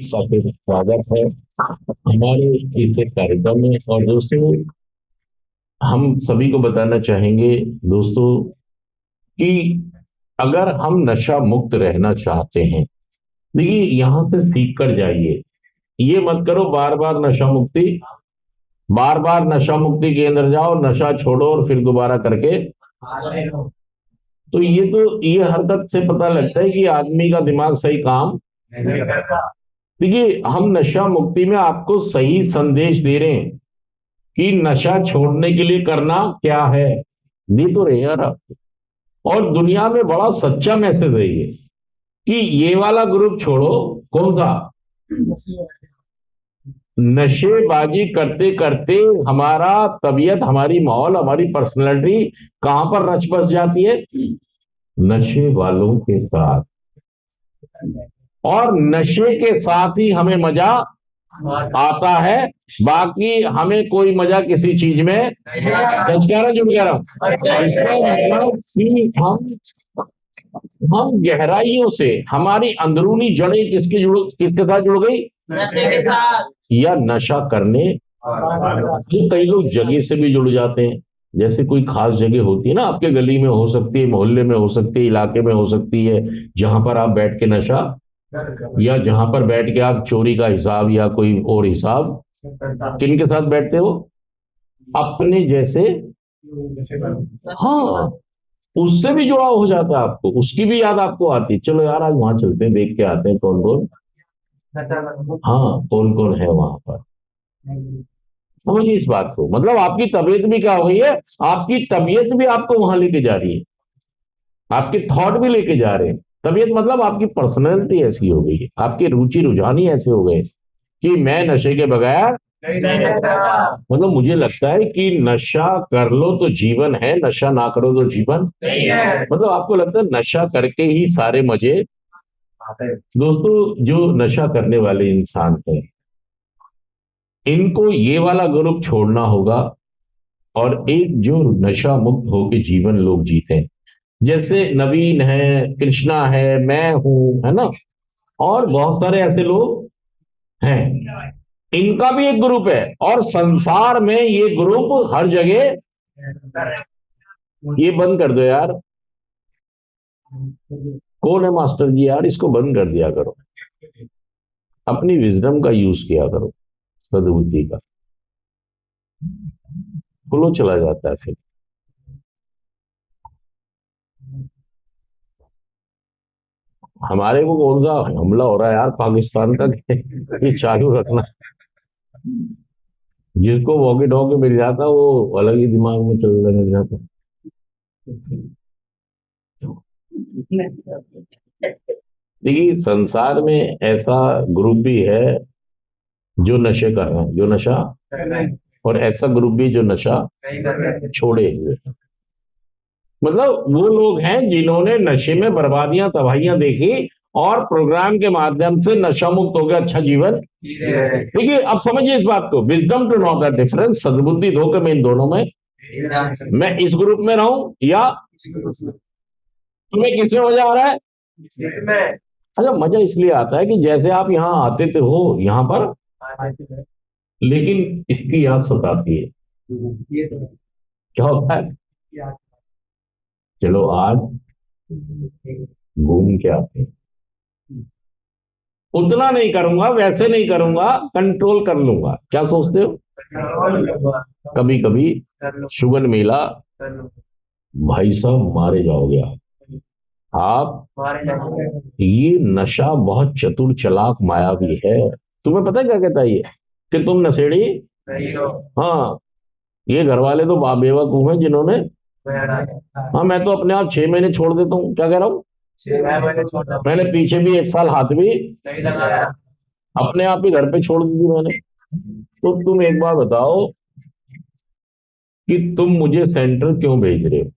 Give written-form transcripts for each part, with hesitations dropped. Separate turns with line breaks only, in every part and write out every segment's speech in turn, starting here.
का फिर स्वागत है हमारे इस कार्यक्रम में। और दोस्तों, हम सभी को बताना चाहेंगे दोस्तों कि अगर हम नशा मुक्त रहना चाहते हैं, देखिए यहां से सीख कर जाइए। ये मत करो बार बार नशा मुक्ति, बार बार नशा मुक्ति केंद्र जाओ, नशा छोड़ो और फिर दोबारा करके। तो ये हरकत से पता लगता है कि आदमी का दिमाग सही काम। देखिए, हम नशा मुक्ति में आपको सही संदेश दे रहे हैं कि नशा छोड़ने के लिए करना क्या है, दे तो रहे यार आप। और दुनिया में बड़ा सच्चा मैसेज है ये कि ये वाला ग्रुप छोड़ो। कौन सा? नशेबाजी करते करते हमारा तबीयत, हमारी माहौल, हमारी पर्सनैलिटी कहां पर रच बस जाती है? नशे वालों के साथ। और नशे के साथ ही हमें मजा आता है। बाकी हमें कोई मजा किसी चीज में, सच कह रहा हूं झूठ कह रहा हूं, इसका मतलब कि हम गहराइयों से, हमारी अंदरूनी जड़ें किसके साथ जुड़ गई? नशे के साथ। या नशा करने ये कई लोग जगह से भी जुड़ जाते हैं। जैसे कोई खास जगह होती है ना, आपके गली में हो सकती है, मोहल्ले में हो सकती है, इलाके में हो सकती है, जहां पर आप बैठ के नशा, या जहां पर बैठ के आप चोरी का हिसाब या कोई और हिसाब, किन के साथ बैठते हो? अपने जैसे। हाँ, उससे भी जुड़ा हो जाता है आपको, उसकी भी याद आपको आती है। चलो यार, आज वहां चलते हैं, देख के आते हैं कौन कौन, हाँ कौन कौन है वहां पर। समझिए इस बात को, मतलब आपकी तबीयत भी क्या हो गई है, आपकी तबीयत भी आपको वहां लेके जा रही है, आपके थॉट भी लेके जा रहे हैं। तबीयत मतलब आपकी पर्सनैलिटी ऐसी हो गई है, आपके रुचि रुझान ही ऐसे हो गए कि मैं नशे के बगैर नहीं रह सकता। मतलब मुझे लगता है कि नशा कर लो तो जीवन है, नशा ना करो तो जीवन नहीं है। मतलब आपको लगता है नशा करके ही सारे मजे आते हैं। दोस्तों, जो नशा करने वाले इंसान हैं, इनको ये वाला ग्रुप छोड़ना होगा और एक जो नशा मुक्त होकर जीवन लोग जीते हैं, जैसे नवीन है, कृष्णा है, मैं हूं, है ना, और बहुत सारे ऐसे लोग हैं। इनका भी एक ग्रुप है और संसार में ये ग्रुप हर जगह। ये बंद कर दो यार। कौन है मास्टर जी? यार इसको बंद कर दिया करो, अपनी विजडम का यूज किया करो, सद्बुद्धि का। फ्लो चला जाता है फिर। हमारे को कौन सा हमला हो रहा है यार पाकिस्तान का ये चालू रखना। जिसको वॉकी टॉकी मिल जाता वो अलग ही दिमाग में चलने लग जाता। देखिए, संसार में ऐसा ग्रुप भी है जो नशे कर रहे हैं, जो नशा, और ऐसा ग्रुप भी जो नशा छोड़े हुए हैं। मतलब वो लोग हैं जिन्होंने नशे में बर्बादियां तबाहियां देखी और प्रोग्राम के माध्यम से नशा मुक्त हो गया, अच्छा जीवन। देखिए, अब समझिए इस बात को, wisdom to know the difference, सद्बुद्धि धोखे में, इन दोनों में मैं इस ग्रुप में रहूं या तुम्हें किसमें मजा आ रहा है? अच्छा, मजा इसलिए आता है कि जैसे आप यहाँ आते थे हो यहाँ पर, लेकिन इसकी याद सताती है। क्या होता है? चलो आज घूम के आते हैं, उतना नहीं करूंगा, वैसे नहीं करूंगा, कंट्रोल कर लूंगा। क्या सोचते हो? कभी कभी शुगन मेला, भाई साहब मारे जाओगे आप। ये नशा बहुत चतुर चालाक मायावी है। तुम्हें पता है क्या कहता है ये? कि तुम नशेड़ी। हाँ, ये घर वाले तो बेवकूफ हैं जिन्होंने। हाँ, मैं तो अपने आप 6 महीने छोड़ देता हूँ। क्या कह रहा हूँ? मैंने पीछे भी 1 साल हाथ भी अपने आप ही घर पे छोड़ दी थी मैंने। तो तुम एक बार बताओ कि तुम मुझे सेंटर क्यों भेज रहे हो?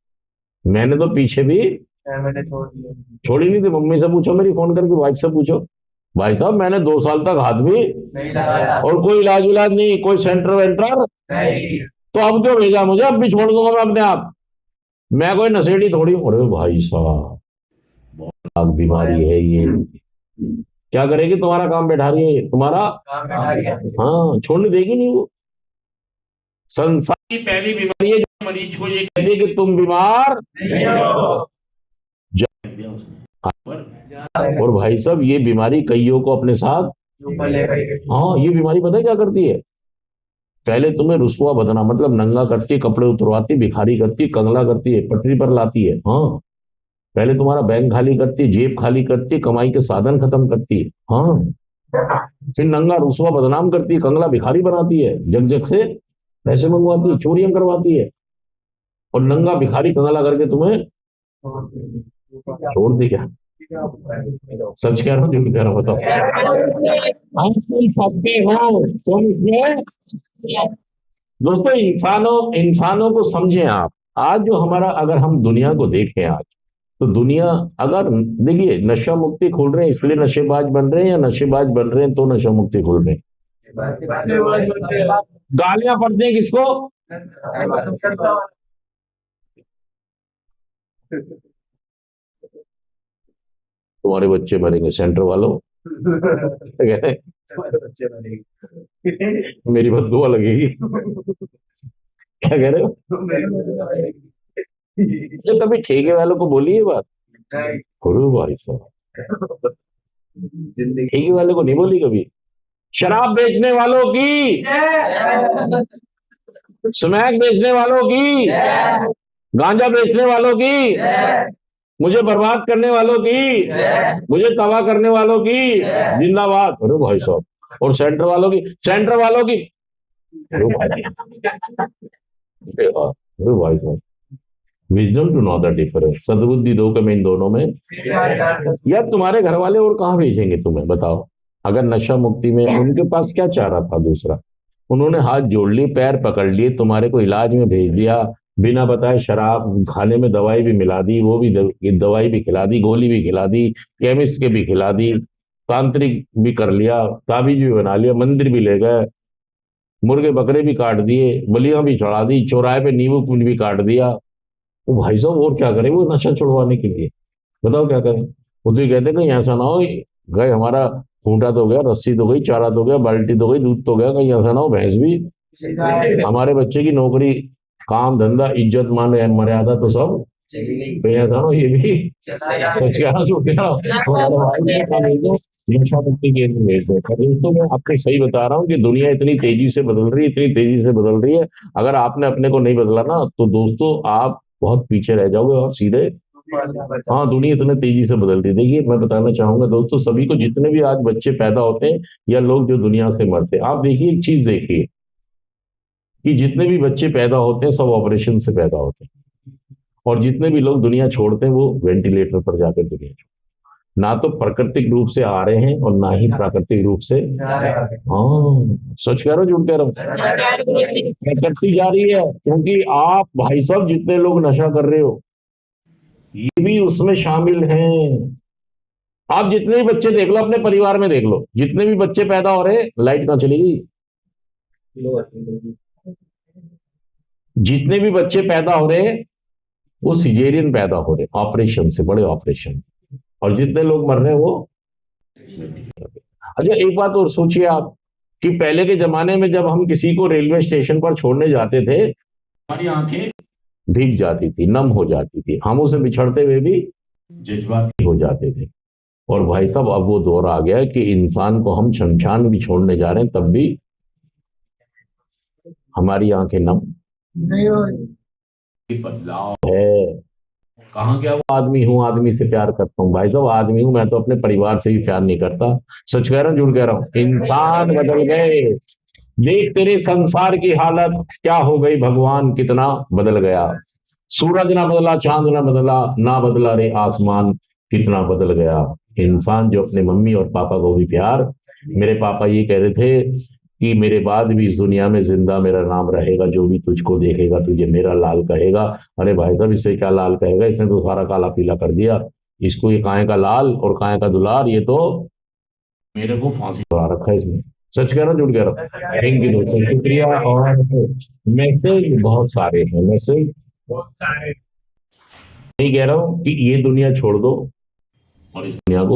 मैंने तो पीछे भी छोड़ी नहीं थी। मम्मी से पूछो, मेरी फोन करके वाइफ से पूछो, भाई साहब मैंने 2 साल तक हाथ भी नहीं लगाया और कोई इलाज इलाज नहीं, कोई सेंटर वेंटर नहीं। तो अब क्यों भेजा मुझे? अब भी छोड़ दूंगा मैं अपने आप। मैं कोई नशेड़ी थोड़ी हूँ। अरे भाई साहब, आग बीमारी है ये। क्या करेगी? तुम्हारा काम बैठा रही है, तुम्हारा हाँ, छोड़ने देगी नहीं वो। संसार की पहली बीमारी है जो मरीज को ये कहती है कि तुम बीमार दिया उसने। और भाई साहब ये बीमारी कईयों को अपने साथ, हाँ, ये बीमारी पता है क्या करती है? पहले तुम्हें रुसवा बदना मतलब नंगा करती है, कपड़े उतरवाती, भिखारी करती, कंगला करती है, पटरी पर लाती है। हाँ, पहले तुम्हारा बैंक खाली करती है, जेब खाली करती है, कमाई के साधन खत्म करती है। हाँ, फिर नंगा रुसवा बदनाम करती है, कंगला भिखारी बनाती है, जग जग से पैसे मंगवाती है, चोरियां करवाती है, और नंगा भिखारी कंगला करके तुम्हें छोड़ दी। क्या सच कह रहा हूँ झूठ कह रहा हूँ बताओ? आप तुम फंसते हो तुम इसमें। दोस्तों, इंसानों इंसानों को समझें आप। आज जो हमारा, अगर हम दुनिया को देखें आज, तो दुनिया, अगर देखिए, नशा मुक्ति खोल रहे हैं इसलिए नशेबाज बन रहे हैं, या नशेबाज बन रहे हैं तो नशा मुक्ति खोल रहे हैं? गालियां पड़ती हैं किसको? तुम्हारे बच्चे मरेंगे सेंटर वालों। क्या कहते हैं? मेरी बददुआ लगेगी। क्या कह रहे हो? तो कभी ठेके वालों को बोली ये बात? करो भाई साहब, ठेके वाले को नहीं बोली कभी? शराब बेचने वालों की, स्मैक बेचने वालों की, गांजा बेचने वालों की, मुझे बर्बाद करने वालों की, मुझे तबाह करने वालों की जिंदाबाद। अरे भाई साहब, और सेंटर वालों की, सेंटर वालों की। अरे भाई, अरे भाई साहब, wisdom to know the difference, सद्बुद्धि दो कमें इन दोनों में। यार तुम्हारे घर वाले और कहाँ भेजेंगे तुम्हें, बताओ? अगर नशा मुक्ति में उनके पास क्या चारा था दूसरा? उन्होंने हाथ जोड़ लिए, पैर पकड़ लिए, तुम्हारे को इलाज में भेज दिया, बिना बताए शराब खाने में दवाई भी मिला दी, वो भी दवाई भी खिला दी, गोली भी खिला दी, केमिस्ट के भी खिला दी, तांत्रिक भी कर लिया, ताबीज भी बना लिया, मंदिर भी ले गए, मुर्गे बकरे भी काट दिए, बलियां भी चढ़ा दी, चौराहे पे नींबू फूल भी काट दिया। वो भाई साहब और क्या करें वो नशा छुड़वाने के लिए? बताओ क्या करें? वो तो ये कहते कहीं ऐसा ना हो, गए हमारा खूंटा तो गया, रस्सी तो गई, चारा तो गया, बाल्टी तो गई, दूध तो गया, कहीं ऐसा ना हो भैंस भी, हमारे बच्चे की नौकरी, काम धंधा, इज्जत मान मर्यादा तो सब कहीं ऐसा ना हो ये भी। सच कह रहा हूँ झूठ कह रहा हूँ? हमारे भाई ने कहा भेज दो, नशा मुक्ति केंद्र भेज दो। पर दोस्तों मैं आपको सही बता रहा हूँ कि दुनिया इतनी तेजी से बदल रही है, इतनी तेजी से बदल रही है, अगर आपने अपने को नहीं बदला ना तो दोस्तों आप बहुत पीछे रह जाओगे, और सीधे, हाँ, दुनिया इतने तेजी से बदल रही है। देखिए मैं बताना चाहूंगा दोस्तों, सभी को, जितने भी आज बच्चे पैदा होते हैं या लोग जो दुनिया से मरते हैं, आप देखिए एक चीज देखिए कि जितने भी बच्चे पैदा होते हैं सब ऑपरेशन से पैदा होते हैं, और जितने भी लोग दुनिया छोड़ते हैं वो वेंटिलेटर पर जाकर दुनिया छोड़ते हैं। ना तो प्राकृतिक रूप से आ रहे हैं और ना ही प्राकृतिक रूप से, हाँ, सच कह रहा हूँ झूठ कह रहा हूँ? प्रकृति जा रही है, क्योंकि आप भाई साहब जितने लोग नशा कर रहे हो ये भी उसमें शामिल हैं। आप जितने भी बच्चे देख लो, अपने परिवार में देख लो, जितने भी बच्चे पैदा हो रहे हैं, लाइट कहाँ चली गई? जितने भी बच्चे पैदा हो रहे हैं वो सिजेरियन पैदा हो रहे हैं, ऑपरेशन से, बड़े ऑपरेशन। और जितने लोग मर रहे हैं वो, अच्छा एक बात और सोचिए आप, कि पहले के जमाने में जब हम किसी को रेलवे स्टेशन पर छोड़ने जाते थे, हमारी आंखें भीग जाती थी, नम हो जाती थी, हम उसे बिछड़ते हुए भी जज्बाती हो जाते थे। और भाई साहब अब वो दौर आ गया है कि इंसान को हम शमशान भी छोड़ने जा रहे हैं तब भी हमारी आंखें नम नहीं हो रही। बदलाव है। कहाँ गया वो आदमी हूँ, आदमी से प्यार करता हूँ? भाई साहब आदमी हूं मैं तो अपने परिवार से भी प्यार नहीं करता। सच कह रहा हूँ झूठ कह रहा हूँ? इंसान बदल गए। देख तेरे संसार की हालत क्या हो गई, भगवान कितना बदल गया। सूरज ना बदला, चांद ना बदला, ना बदला रे आसमान, कितना बदल गया। इंसान जो अपने मम्मी और पापा को भी प्यार, मेरे पापा ये कह रहे थे कि मेरे बाद भी इस दुनिया में जिंदा मेरा नाम रहेगा, जो भी तुझको देखेगा तुझे मेरा लाल कहेगा। अरे भाई साहब इसे क्या लाल कहेगा, इसने तो सारा काला पीला कर दिया। इसको ये काहे का लाल और काहे का दुलार, ये तो मेरे को फांसी लगा रखा है इसने। सच कह रहा हूँ झूठ कह रहा हूँ? थैंक यू दोस्तों, शुक्रिया। और मैसेज बहुत सारे हैं, मैसेज नहीं कह रहा हूँ कि ये दुनिया छोड़ दो और इस दुनिया को